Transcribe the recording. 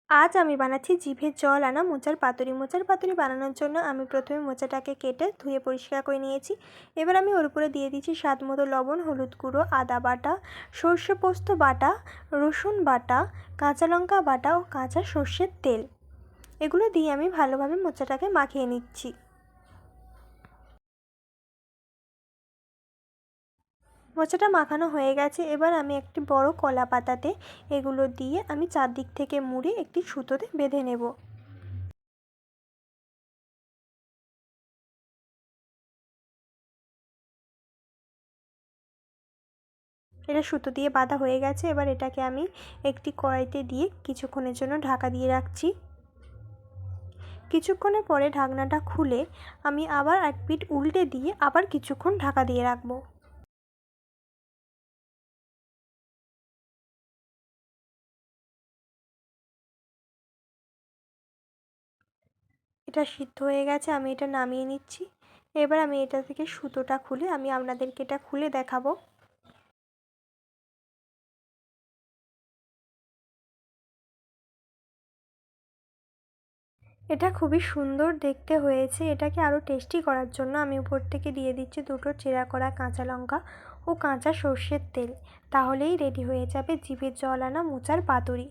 আজ আমি বানাচ্ছি জিভে জল আনা মোচার পাতুরি। মোচার পাতুরি বানানোর জন্য আমি প্রথমে মোচাটাকে কেটে ধুয়ে পরিষ্কার করে নিয়েছি। এবার আমি ওর উপরে দিয়ে দিচ্ছি স্বাদ মতো লবণ, হলুদ গুঁড়ো, আদা বাটা, সর্ষে পোস্ত বাটা, রসুন বাটা, কাঁচা লঙ্কা বাটা ও কাঁচা সর্ষের তেল। এগুলো দিয়ে আমি ভালোভাবে মোচাটাকে মাখিয়ে নিচ্ছি। মোচাটা মাখানো হয়ে গেছে। এবার আমি একটি বড় কলা পাতাতে এগুলো দিয়ে আমি চারদিক থেকে মুড়ে একটি সুতোতে বেঁধে নেব। এটা সুতো দিয়ে বাঁধা হয়ে গেছে। এবার এটাকে আমি একটি কড়াইতে দিয়ে কিছুক্ষণের জন্য ঢাকা দিয়ে রাখছি। কিছুক্ষণের পরে ঢাকনাটা খুলে আমি আবার এক পিঠ উল্টে দিয়ে আবার কিছুক্ষণ ঢাকা দিয়ে রাখবো। এটা সিদ্ধ হয়ে গেছে, আমি এটা নামিয়ে নিচ্ছি। এবার আমি এটা থেকে সুতোটা খুলে আমি আপনাদেরকে এটা খুলে দেখাবো। এটা খুবই সুন্দর দেখতে হয়েছে। এটাকে আরও টেস্টি করার জন্য আমি উপর থেকে দিয়ে দিচ্ছি দুটো চেরা করা কাঁচা লঙ্কা ও কাঁচা সর্ষের তেল। তাহলেই রেডি হয়ে যাবে জিভে জল আনা মোচার পাতুরি।